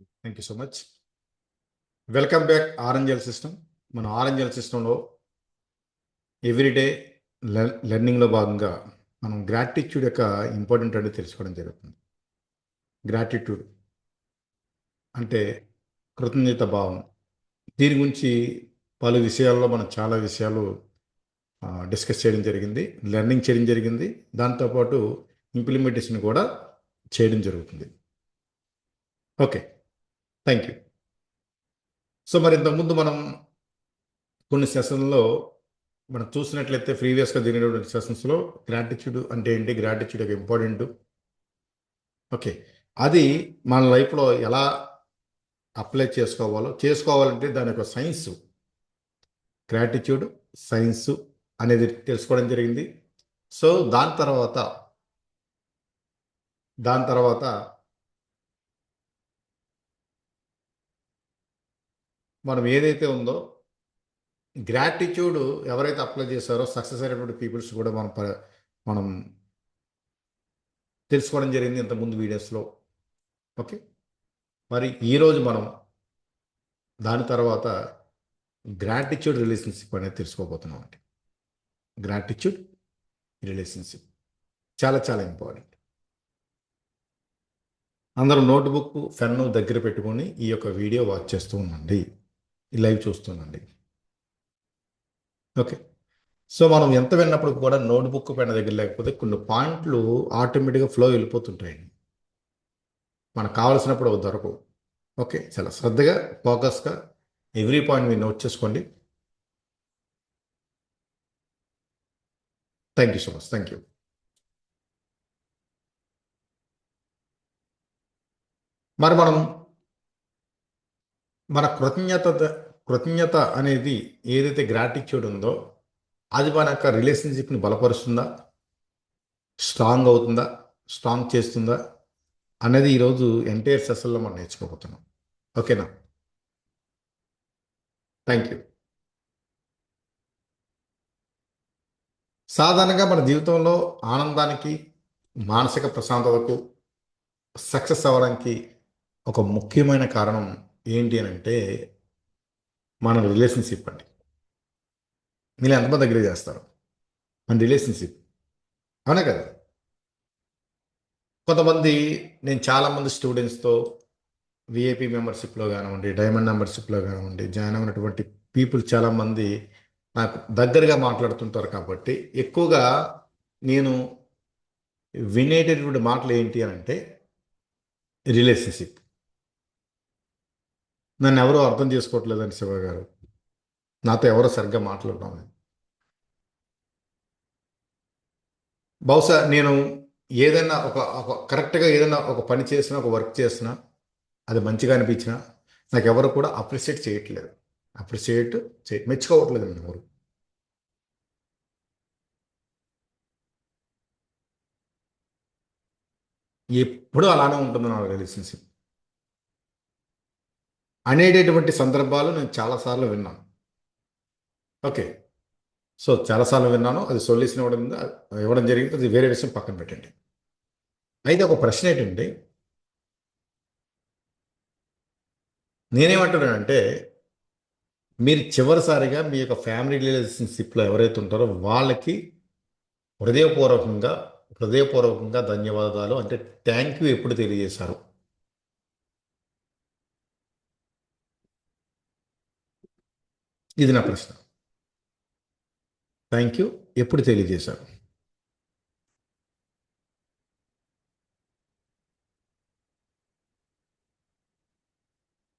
Thank you so much. Welcome back ఆర్ఎంజల్ system. మన ఆర్ఎంజల్ సిస్టంలో ఎవ్రీడే లెర్నింగ్లో భాగంగా మనం గ్రాటిట్యూడ్ యొక్క ఇంపార్టెంట్ అనేది తెలుసుకోవడం జరుగుతుంది. గ్రాటిట్యూడ్ అంటే కృతజ్ఞత భావం. దీని గురించి పలు విషయాల్లో మనం చాలా విషయాలు డిస్కస్ చేయడం జరిగింది, లెర్నింగ్ చేయడం జరిగింది, దాంతోపాటు ఇంప్లిమెంటేషన్ కూడా చేయడం జరుగుతుంది. Okay, thank you. సో మరి ఇంతకుముందు మనం కొన్ని సెషన్లో మనం చూసినట్లయితే ప్రీవియస్గా జరిగినటువంటి సెషన్స్లో గ్రాటిట్యూడ్ అంటే ఏంటి, గ్రాటిట్యూడ్ యొక్క ఇంపార్టెంట్, ఓకే, అది మన లైఫ్లో ఎలా అప్లై చేసుకోవాలంటే దాని యొక్క సైన్స్, గ్రాటిట్యూడ్ సైన్స్ అనేది తెలుసుకోవడం జరిగింది. సో దాని తర్వాత మనం ఏదైతే ఉందో గ్రాటిట్యూడ్ ఎవరైతే అప్లై చేశారో సక్సెస్ అయినటువంటి పీపుల్స్ కూడా మనం తెలుసుకోవడం జరిగింది ఇంతకుముందు వీడియోస్లో. ఓకే, మరి ఈరోజు మనం దాని తర్వాత గ్రాటిట్యూడ్ రిలేషన్షిప్ అనేది తెలుసుకోబోతున్నాం. అంటే గ్రాటిట్యూడ్ రిలేషన్షిప్ చాలా చాలా ఇంపార్టెంట్. అందరూ నోట్బుక్ పెన్ను దగ్గర పెట్టుకొని ఈ యొక్క వీడియో వాచ్ చేస్తూ ఉండండి, ఈ లైవ్ చూస్తుండండి. ఓకే, సో మనం ఎంత విన్నప్పుడు కూడా నోట్బుక్ పెన్ దగ్గర లేకపోతే కొన్ని పాయింట్లు ఆటోమేటిక్గా ఫ్లో వెళ్ళిపోతుంటాయండి, మనకు కావాల్సినప్పుడు అవి దొరకవు. ఓకే, చాలా శ్రద్ధగా ఫోకస్గా ఎవ్రీ పాయింట్ మీరు నోట్ చేసుకోండి. Thank you so much, thank you. మరి మనం మన కృతజ్ఞత అనేది ఏదైతే గ్రాటిట్యూడ్ ఉందో అది మన యొక్క రిలేషన్షిప్ని బలపరుస్తుందా, స్ట్రాంగ్ అవుతుందా, స్ట్రాంగ్ చేస్తుందా అనేది ఈరోజు ఎంటైర్ సెషన్లో మనం నేర్చుకోబోతున్నాం. ఓకేనా? Thank you. సాధారణంగా మన జీవితంలో ఆనందానికి, మానసిక ప్రశాంతతకు, సక్సెస్ అవ్వడానికి ఒక ముఖ్యమైన కారణం ఏంటి అని అంటే మన రిలేషన్షిప్ అండి. మీరు ఎంతమంది దగ్గర చేస్తారు మన రిలేషన్షిప్? అవునా కదా? కొంతమంది, నేను చాలామంది స్టూడెంట్స్తో విఐపి మెంబర్షిప్లో కానివ్వండి, డైమండ్ మెంబర్షిప్లో కానివ్వండి జాయిన్ అయినటువంటి పీపుల్ చాలామంది నాకు దగ్గరగా మాట్లాడుతుంటారు. కాబట్టి ఎక్కువగా నేను వినేటటువంటి మాటలు ఏంటి అని అంటే రిలేషన్షిప్. నన్ను ఎవరో అర్థం చేసుకోవట్లేదని శివ గారు, నాతో ఎవరో సరిగ్గా మాట్లాడడం. బహుశా నేను ఏదైనా ఒక కరెక్ట్గా ఏదైనా ఒక పని చేసినా, ఒక వర్క్ చేసినా, అది మంచిగా అనిపించినా నాకు ఎవరు కూడా అప్రిషియేట్ చేయట్లేదు, మెచ్చుకోవట్లేదు నన్ను ఎవరు. ఎప్పుడూ అలానే ఉంటుంది నా రిలేషన్షిప్ అనేటటువంటి సందర్భాలు నేను చాలాసార్లు విన్నాను. ఓకే, సో చాలాసార్లు విన్నాను, అది సొల్యూషన్ ఇవ్వడం జరిగింది, అది వేరే విషయం పక్కన పెట్టండి. అయితే ఒక ప్రశ్న ఏంటంటే, నేనేమంటున్నానంటే మీరు చివరిసారిగా మీ యొక్క ఫ్యామిలీ రిలేషన్షిప్లో ఎవరైతే ఉంటారో వాళ్ళకి హృదయపూర్వకంగా హృదయపూర్వకంగా ధన్యవాదాలు అంటే థ్యాంక్ యూ ఎప్పుడు తెలియజేశారు? ఇది నా ప్రశ్న. థ్యాంక్ యూ ఎప్పుడు తెలియజేశారు?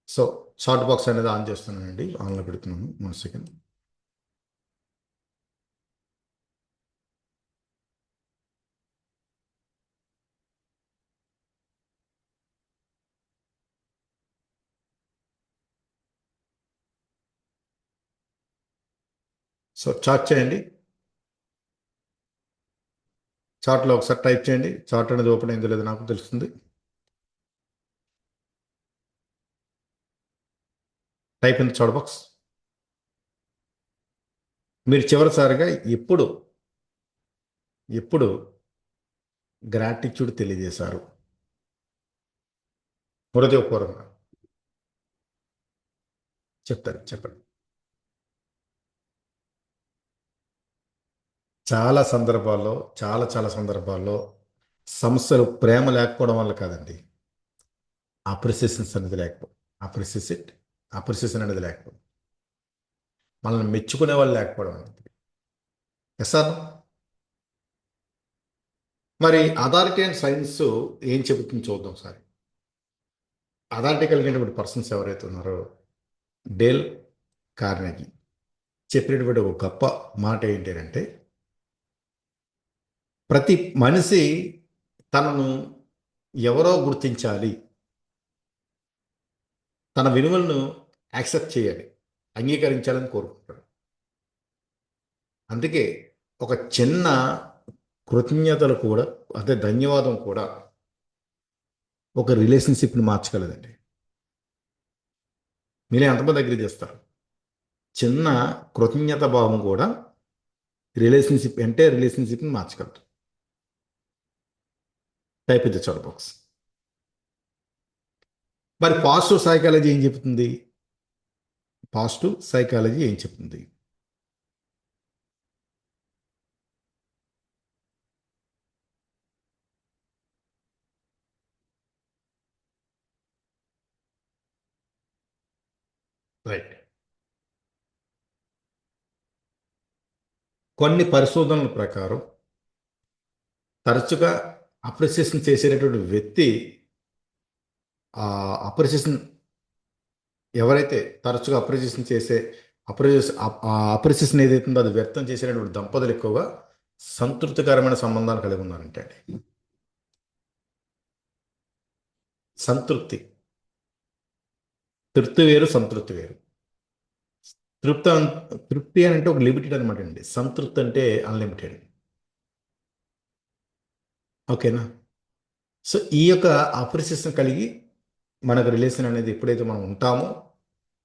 సో చాట్ బాక్స్ అనేది ఆన్ చేస్తున్నానండి, ఆన్లో పెడుతున్నాను, 1 సెకండ్. సో చాట్ చేయండి, చాట్లో ఒకసారి టైప్ చేయండి. చాట్ అనేది ఓపెన్ అయిందో లేదో నాకు తెలుస్తుంది. Type in chat box. మీరు చివరిసారిగా ఎప్పుడు ఎప్పుడు గ్రాటిట్యూడ్ తెలియజేశారు హృదయపూర్వకంగా? చెప్తారు, చెప్పండి. చాలా సందర్భాల్లో, చాలా సందర్భాల్లో సమస్యలు ప్రేమ లేకపోవడం వల్ల కాదండి. అప్రిసియేషన్స్ అనేది లేకపోవడం. అప్రిసియేట్ అప్రిసియేషన్ అనేది లేకపోవడం. మనల్ని మెచ్చుకునే వాళ్ళు లేకపోవడం అనేది. Yes sir. మరి అథారిటీ అండ్ సైన్స్ ఏం చెబుతుంది చూద్దాం సార్. అథారిటీ కలిగినటువంటి పర్సన్స్ ఎవరైతే ఉన్నారో డేల్ కార్నెగీ చెప్పినటువంటి ఒక గొప్ప మాట ఏంటి అంటే, ప్రతి మనిషి తనను ఎవరో గుర్తించాలి, తన విలువలను యాక్సెప్ట్ చేయాలి, అంగీకరించాలని కోరుకుంటాడు. అందుకే ఒక చిన్న కృతజ్ఞతలు కూడా, అదే ధన్యవాదం కూడా ఒక రిలేషన్షిప్ని మార్చగలదండి. మీరే ఎంతమంది దగ్గర చేస్తారు? చిన్న కృతజ్ఞత భావం కూడా రిలేషన్షిప్ని మార్చగలదు. Type in the chat box. మరి పాజిటివ్ సైకాలజీ ఏం చెప్తుంది? పాజిటివ్ సైకాలజీ ఏం చెప్తుంది? రైట్. కొన్ని పరిశోధనల ప్రకారం తరచుగా అప్రిసియేషన్ చేసేటటువంటి వ్యక్తి, ఆ అప్రిసియేషన్ ఎవరైతే తరచుగా అప్రిసియేషన్ ఏదైతే ఉందో అది వ్యక్తం చేసేటటువంటి దంపతులు ఎక్కువగా సంతృప్తికరమైన సంబంధాలు కలిగి ఉన్నారంటే అండి. సంతృప్తి, తృప్తి వేరు, సంతృప్తి వేరు. తృప్తి తృప్తి అని అంటే ఒక లిమిటెడ్ అనమాట అండి. సంతృప్తి అంటే అన్లిమిటెడ్. ఓకేనా? సో ఈ యొక్క అప్రిసియేషన్ కలిగి మనకు రిలేషన్ అనేది ఎప్పుడైతే మనం ఉంటామో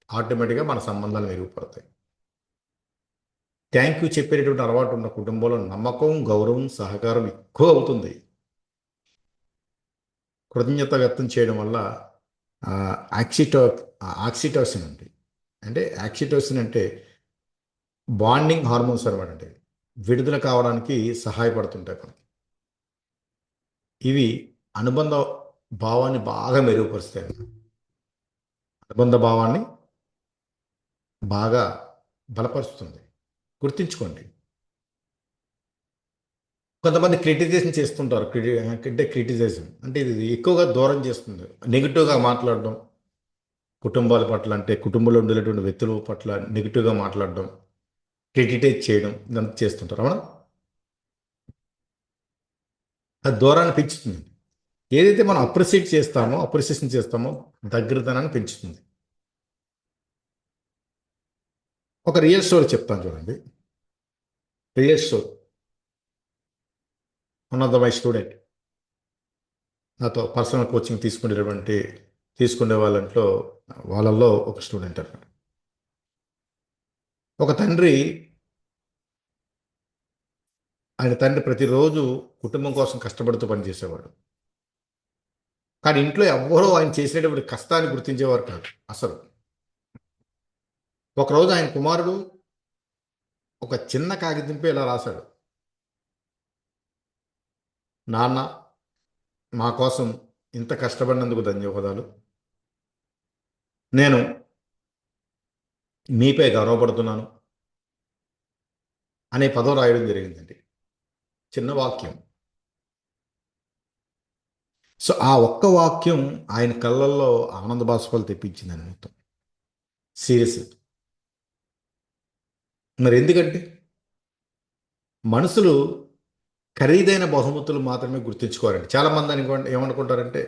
ఆటోమేటిక్గా మన సంబంధాలు మెరుగుపడతాయి. థ్యాంక్ యూ చెప్పేటటువంటి అలవాటు ఉన్న కుటుంబంలో నమ్మకం, గౌరవం, సహకారం ఎక్కువ అవుతుంది. కృతజ్ఞత వ్యక్తం చేయడం వల్ల ఆక్సిటో ఆక్సిటోసిన్ ఉంది. అంటే ఆక్సిటోసిన్ అంటే బాండింగ్ హార్మోన్స్ అనమాట అండి. విడుదల కావడానికి సహాయపడుతుంటాయి మనకి. ఇవి అనుబంధ భావాన్ని బాగా మెరుగుపరుస్తాయి. అనుబంధ భావాన్ని బాగా బలపరుస్తుంది. గుర్తుంచుకోండి. కొంతమంది క్రిటిసైజేషన్ చేస్తుంటారు. క్రిటిసైజం అంటే ఇది ఎక్కువగా దూరం చేస్తుంది. నెగిటివ్గా మాట్లాడడం, కుటుంబాల పట్ల, అంటే కుటుంబంలో ఉండేటువంటి వ్యక్తుల పట్ల నెగిటివ్గా మాట్లాడడం, క్రిటిసైజ్ చేయడం, ఇదంతా చేస్తుంటారు. అవునా? అది దూరాన్ని పెంచుతుంది. ఏదైతే మనం అప్రిసియేషన్ చేస్తామో దగ్గరతనాన్ని పెంచుతుంది. ఒక రియల్ స్టోరీ చెప్తాను చూడండి. Real story. One of the my student, నాతో పర్సనల్ కోచింగ్ తీసుకునే వాళ్ళల్లో ఒక స్టూడెంట్ అన్నమాట. ఒక తండ్రి, ఆయన తండ్రి ప్రతిరోజు కుటుంబం కోసం కష్టపడుతూ పనిచేసేవాడు. కానీ ఇంట్లో ఎవ్వరూ ఆయన చేసేటటువంటి కష్టాన్ని గుర్తించేవారు కాదు అసలు. ఒకరోజు ఆయన కుమారుడు ఒక చిన్న కాగితంపై ఇలా రాశాడు: నాన్న, మా కోసం ఇంత కష్టపడినందుకు ధన్యవాదాలు. నేను మీపై గర్వపడుతున్నాను అనే పదం రాయడం జరిగిందండి. చిన్న వాక్యం. సో ఆ ఒక్క వాక్యం ఆయన కళ్ళల్లో ఆనంద బాష్పాలు తెప్పించిందని మొత్తం. సీరియస్. మరి ఎందుకంటే మనుషులు ఖరీదైన బహుమతులు మాత్రమే గుర్తించుకోవాలండి. చాలామంది ఏమనుకుంటారంటే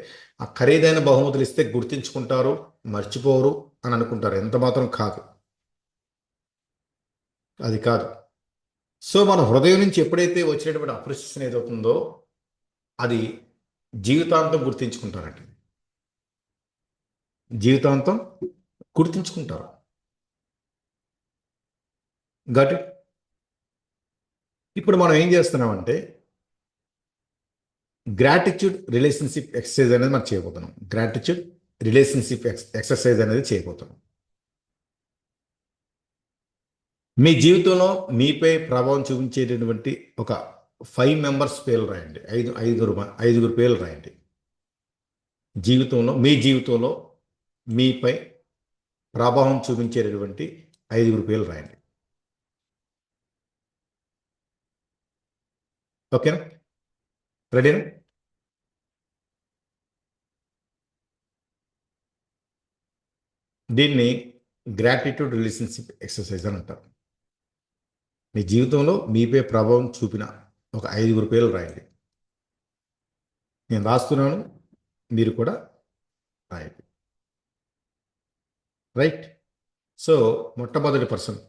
ఆ ఖరీదైన బహుమతులు ఇస్తే గుర్తించుకుంటారు, మర్చిపోరు అని అనుకుంటారు. ఎంత మాత్రం కాదు, అది కాదు. సో మన హృదయం నుంచి ఎప్పుడైతే వచ్చినటువంటి అప్రిసియేషన్ ఏదవుతుందో అది జీవితాంతం గుర్తించుకుంటారండి. జీవితాంతం గుర్తించుకుంటారు. Got it. ఇప్పుడు మనం ఏం చేస్తున్నామంటే గ్రాటిట్యూడ్ రిలేషన్షిప్ ఎక్సర్సైజ్ అనేది మనం చేయబోతున్నాం. గ్రాటిట్యూడ్ రిలేషన్షిప్ ఎక్సర్సైజ్ అనేది చేయబోతున్నాం. మీ జీవితంలో మీపై ప్రభావం చూపించేటటువంటి ఒక 5 మెంబర్స్ పేర్లు రాయండి. ఐదుగురు పేర్లు రాయండి. మీ జీవితంలో మీపై ప్రభావం చూపించేటటువంటి 5గురు పేర్లు రాయండి. ఓకేనా? రెడీనా? దీన్ని గ్రాటిట్యూడ్ రిలేషన్షిప్ ఎక్సర్సైజ్ అని అంటారు. మీ జీవితంలో మీపై ప్రభావం చూపిన ఒక 5గురు పేర్లు రాయండి. నేను రాస్తున్నాను, మీరు కూడా రాయండి. రైట్? సో మొట్టమొదటి పర్సన్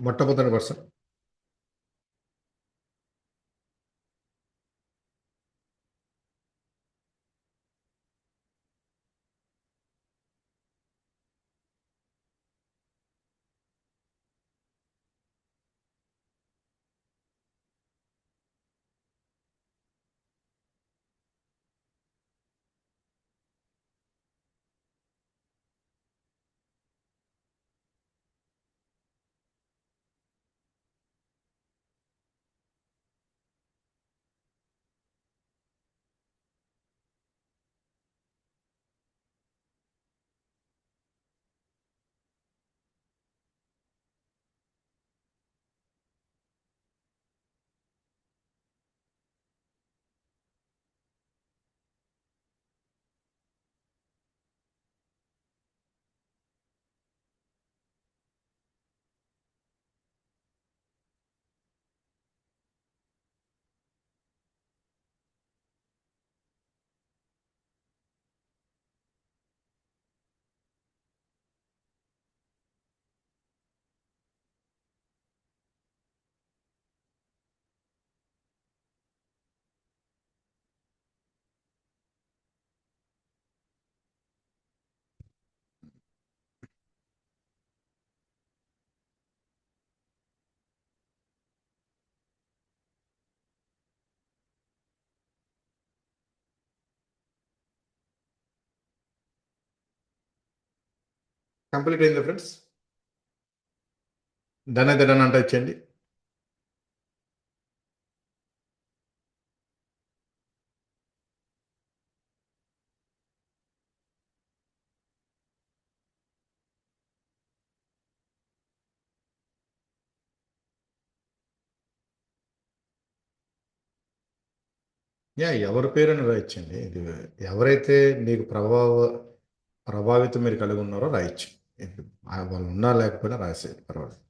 మొట్టమొదటి పర్సన్ కంప్లీట్ అయిందా ఫ్రెండ్స్? డన్ అయితే డన్ అంటే ఇచ్చండి. ఎవరి పేరుని రాయొచ్చండి. ఇది ఎవరైతే మీకు ప్రభావితం మీరు కలిగి ఉన్నారో రాయొచ్చు. వాళ్ళు ఉన్నా లేకపోయినా రాసేది పర్వాలేదు.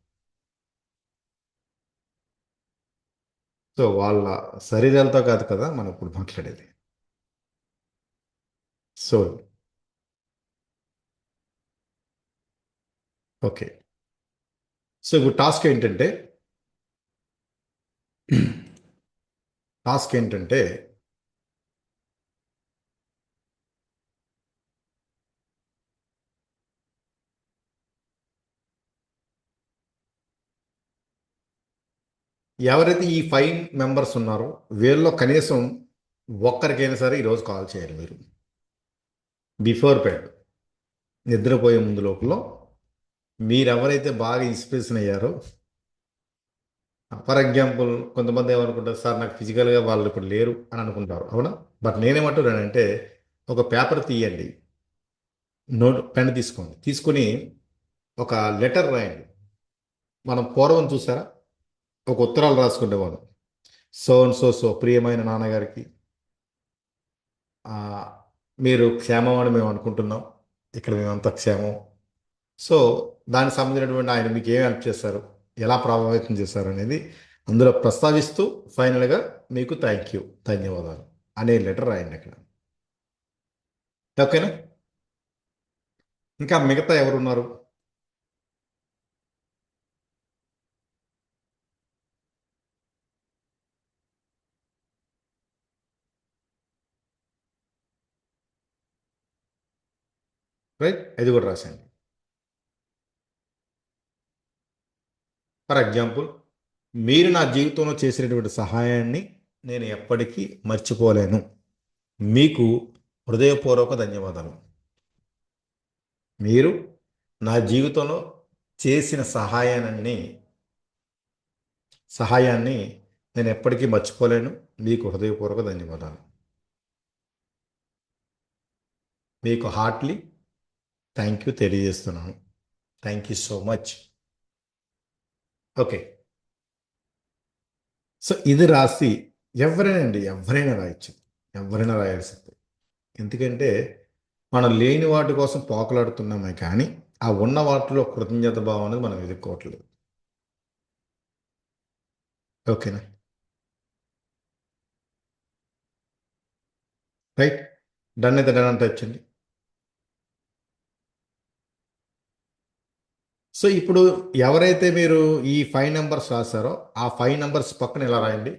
సో వాళ్ళ శరీరాలతో కాదు కదా మనం ఇప్పుడు మాట్లాడేది. So okay. సో ఇప్పుడు టాస్క్ ఏంటంటే ఎవరైతే ఈ 5 మెంబర్స్ ఉన్నారో వీళ్ళలో కనీసం ఒక్కరికైనా సరే ఈరోజు కాల్ చేయాలి మీరు. బిఫోర్ బెడ్, నిద్రపోయే ముందు లోపల మీరెవరైతే బాగా ఇన్స్పిరేషన్ అయ్యారో, ఫర్ ఎగ్జాంపుల్ కొంతమంది ఏమనుకుంటారు, సార్ నాకు ఫిజికల్గా వాళ్ళు ఇప్పుడు లేరు అని అనుకుంటారు, అవునా? బట్ నేనేమంటున్నానంటే ఒక పేపర్ తీయండి, పెన్ తీసుకోండి, తీసుకుని ఒక లెటర్ రాయండి. మనం పూర్వం చూసారా, ఒక ఉత్తరాలు రాసుకునేవాడు. సో అండ్ సో సో ప్రియమైన నాన్నగారికి మీరు క్షేమం అని మేము అనుకుంటున్నాం, ఇక్కడ మేమంతా క్షేమం. సో దానికి సంబంధించినటువంటి ఆయన మీకు ఏం హెల్ప్ చేస్తారు, ఎలా ప్రభావితం చేశారు అనేది అందులో ప్రస్తావిస్తూ ఫైనల్గా మీకు ధన్యవాదాలు అనే లెటర్ రాయండి అక్కడ. ఓకేనా? ఇంకా మిగతా ఎవరున్నారు? రైట్, ఇది కూడా రాసేయండి. ఫర్ ఎగ్జాంపుల్, మీరు నా జీవితంలో చేసినటువంటి సహాయాన్ని నేను ఎప్పటికీ మర్చిపోలేను. మీకు హృదయపూర్వక ధన్యవాదాలు. మీరు నా జీవితంలో చేసిన సహాయాన్ని నేను ఎప్పటికీ మర్చిపోలేను. మీకు హృదయపూర్వక ధన్యవాదాలు. మీకు హార్ట్లీ థ్యాంక్ యూ తెలియజేస్తున్నాను. Thank you so much. Okay. So ఇది రాసి ఎవరైనా రాయొచ్చు. ఎవరైనా రాయాల్సిందే. ఎందుకంటే మనం లేని వాటి కోసం పోకలాడుతున్నామే కానీ ఆ ఉన్న వాటిలో కృతజ్ఞత భావం అనేది మనం ఎదుర్కోవట్లేదు. ఓకేనా? రైట్. డన్ అయితే డన్ అంటే వచ్చింది. సో ఇప్పుడు ఎవరైతే మీరు ఈ 5 నెంబర్స్ రాశారో ఆ 5 నెంబర్స్ పక్కన ఇలా రాయండి.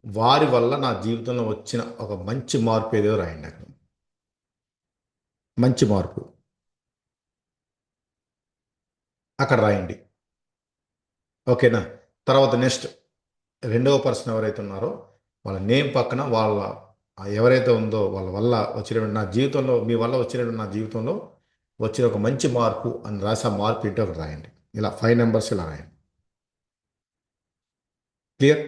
వారి వల్ల నా జీవితంలో వచ్చిన ఒక మంచి మార్పు ఏదో రాయండి అక్కడ. మంచి మార్పు అక్కడ రాయండి. ఓకేనా? తర్వాత నెక్స్ట్ రెండవ పర్సన్ ఎవరైతే ఉన్నారో వాళ్ళ నేమ్ పక్కన ఎవరైతే ఉందో వాళ్ళ వల్ల వచ్చినటువంటి నా జీవితంలో మీ వల్ల వచ్చినటువంటి నా జీవితంలో వచ్చిన ఒక మంచి మార్పు అని రాసి ఆ మార్పు ఏంటో ఒకటి రాయండి. ఇలా 5 నెంబర్స్ ఇలా రాయండి. క్లియర్?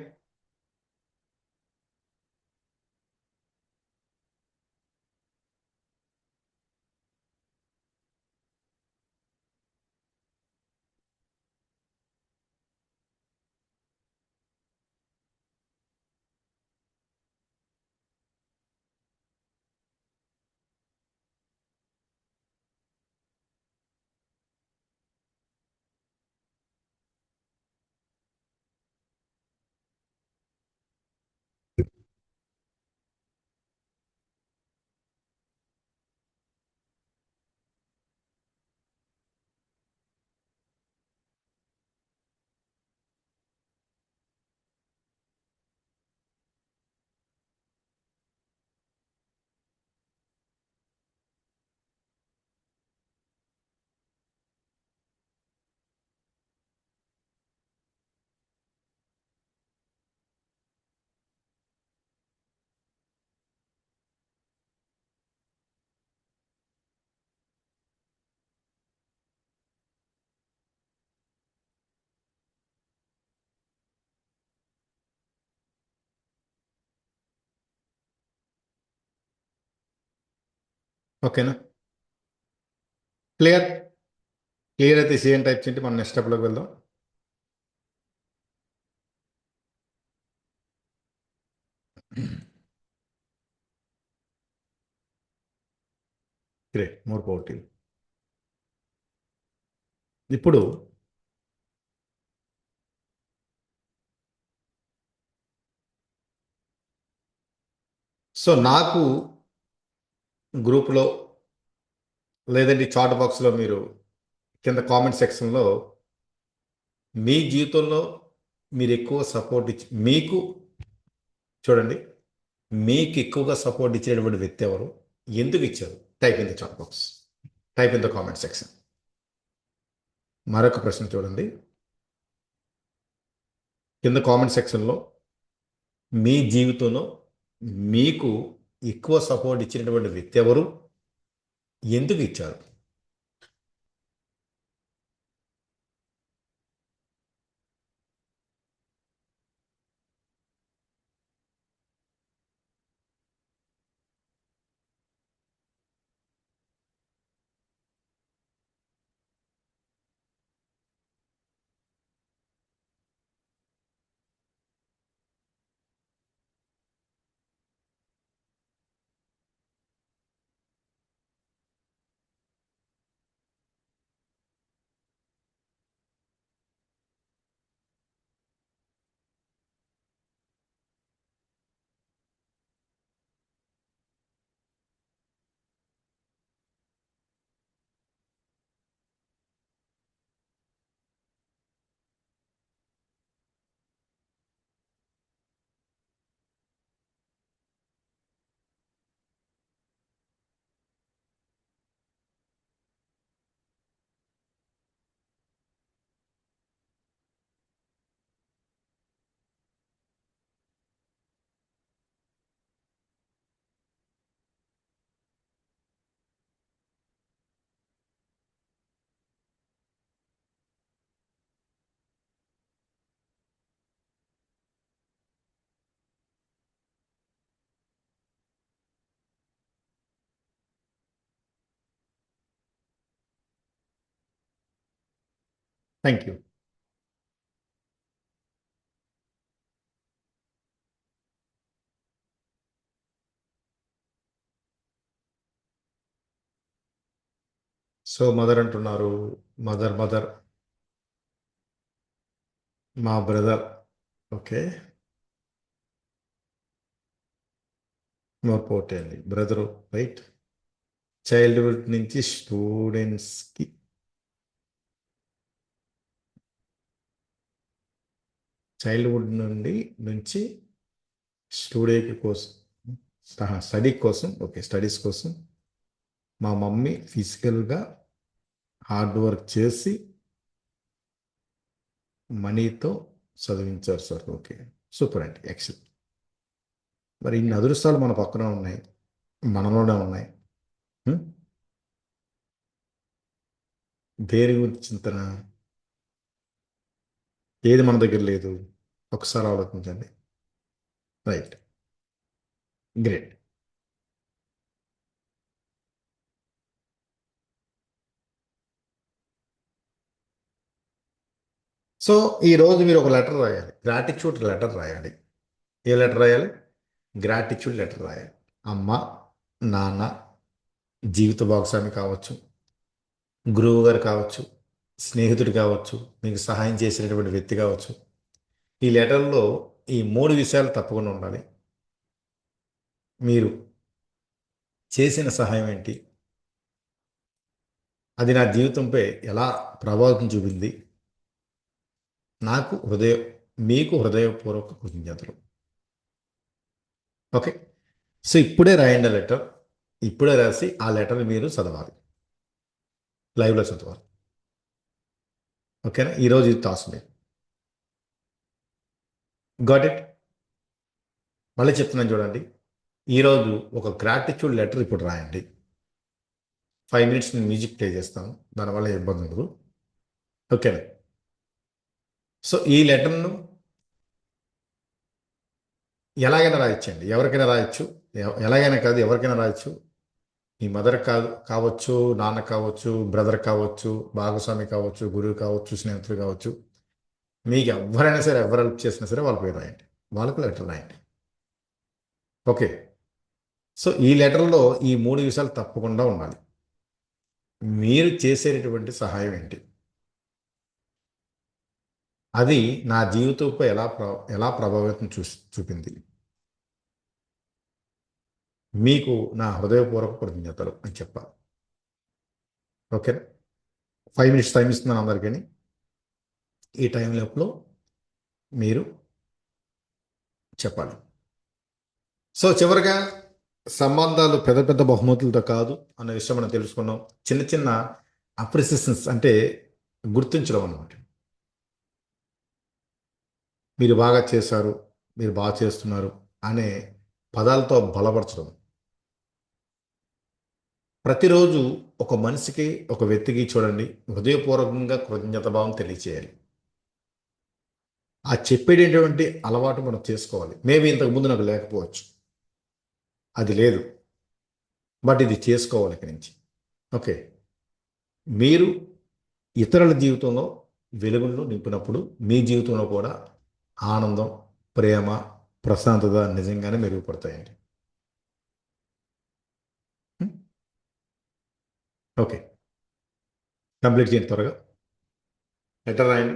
ఓకేనా? క్లియర్? క్లియర్ అయితే సేమ్ టైప్ చేయండి. మనం నెక్స్ట్ స్టెప్లోకి వెళ్దాం. Great, more poverty. ఇప్పుడు సో నాకు గ్రూప్లో లేదంటే చాట్ బాక్స్లో మీరు కింద కామెంట్ సెక్షన్లో మీ జీవితంలో మీరు ఎక్కువ సపోర్ట్ ఇచ్చి చూడండి, మీకు ఎక్కువగా సపోర్ట్ ఇచ్చేటువంటి వ్యక్తి ఎవరు, ఎందుకు ఇచ్చారు? Type in the chat box, type in the comment section. మరొక ప్రశ్న చూడండి, కింద కామెంట్ సెక్షన్లో మీ జీవితంలో మీకు ఎక్కువ సపోర్ట్ ఇచ్చినటువంటి వ్యక్తి ఎవరు, ఎందుకు ఇచ్చారు? Thank you. సో మదర్ అంటున్నారు. మదర్ మదర్ మా బ్రదర్. ఓకే. పోతే అండి బ్రదరు, రైట్. చైల్డ్హుడ్ నుంచి స్టూడెంట్స్కి, చైల్డ్హుడ్ నుంచి స్టూడీకి కోసం, స్టడీ కోసం, ఓకే, స్టడీస్ కోసం మా మమ్మీ ఫిజికల్గా హార్డ్ వర్క్ చేసి మనీతో చదివించారు సార్. ఓకే, సూపర్ అండి, ఎక్సలెంట్. మరి ఇన్ని అదృష్టాలు మన పక్కన ఉన్నాయి, మనలోనే ఉన్నాయి. హ్మ్? దేని గురించి చింతన? ఏది మన దగ్గర లేదు? ఒకసారి ఆలోచించండి. Right, great. సో ఈరోజు మీరు ఒక లెటర్ రాయాలి, గ్రాటిట్యూడ్ లెటర్ రాయాలి. ఏ లెటర్ రాయాలి? గ్రాటిట్యూడ్ లెటర్ రాయాలి. అమ్మ, నాన్న, జీవిత భాగస్వామి కావచ్చు, గురువు గారు కావచ్చు, స్నేహితుడు కావచ్చు, మీకు సహాయం చేసినటువంటి వ్యక్తి కావచ్చు. ఈ లెటర్లో ఈ మూడు విషయాలు తప్పకుండా ఉండాలి. మీరు చేసిన సహాయం ఏంటి, అది నా జీవితంపై ఎలా ప్రభావం చూపింది, నాకు మీకు హృదయపూర్వక కృతజ్ఞతలు. ఓకే. సో ఇప్పుడే రాయండి లెటర్. ఇప్పుడే రాసి ఆ లెటర్ మీరు చదవాలి, లైవ్లో చదవాలి. ఓకేనా? ఈరోజు ఇది టాస్ మీరు గాట్ ఇట్. మళ్ళీ చెప్తున్నాను చూడండి. ఈరోజు ఒక గ్రాటిట్యూడ్ లెటర్ ఇప్పుడు రాయండి. 5 minutes నేను మ్యూజిక్ ప్లే చేస్తాను, దానివల్ల ఇబ్బంది ఉండదు. ఓకేనా? సో ఈ లెటర్ను ఎలాగైనా రాయొచ్చండి, ఎవరికైనా రాయొచ్చు. ఎలాగైనా కాదు, ఎవరికైనా రాయొచ్చు. మీ మదర్ కావచ్చు, నాన్న కావచ్చు, బ్రదర్ కావచ్చు, భాగస్వామి కావచ్చు, గురువు కావచ్చు, స్నేహితులు కావచ్చు. మీకు ఎవరైనా సరే, ఎవరు హెల్ప్ చేసినా సరే వాళ్ళ పేరు రాయండి, వాళ్ళకు లెటర్ రాయండి. ఓకే. సో ఈ లెటర్లో ఈ మూడు విషయాలు తప్పకుండా ఉండాలి. మీరు చేసేటటువంటి సహాయం ఏంటి, అది నా జీవితంపై ఎలా ప్రభావితం చూపింది, మీకు నా హృదయపూర్వక కృతజ్ఞతలు అని చెప్పాలి. ఓకేనా? 5 minutes టైం ఇస్తున్నాను అందరికీ. ఈ టైం లోపల మీరు చెప్పాలి. సో చివరిగా, సంబంధాలు పెద్ద పెద్ద బహుమతులతో కాదు అన్న విషయం మనం తెలుసుకున్నాం. చిన్న చిన్న అప్రిసియేషన్స్ అంటే గుర్తించడం అన్నమాట. మీరు బాగా చేశారు, మీరు బాగా చేస్తున్నారు అనే పదాలతో బలపరచడం. ప్రతిరోజు ఒక మనిషికి, ఒక వ్యక్తికి చూడండి, హృదయపూర్వకంగా కృతజ్ఞత భావం తెలియచేయాలి. ఆ చెప్పేటటువంటి అలవాటు మనం చేసుకోవాలి. మేబీ ఇంతకుముందు నాకు లేకపోవచ్చు, అది లేదు, బట్ ఇది చేసుకోవాలి ఇక్కడి నుంచి. ఓకే. మీరు ఇతరుల జీవితంలో వెలుగులను నింపినప్పుడు మీ జీవితంలో కూడా ఆనందం, ప్రేమ, ప్రశాంతత నిజంగానే మెరుగుపడతాయండి. ఓకే, కంప్లీట్ చేయండి త్వరగా. లెటర్ రాయండి.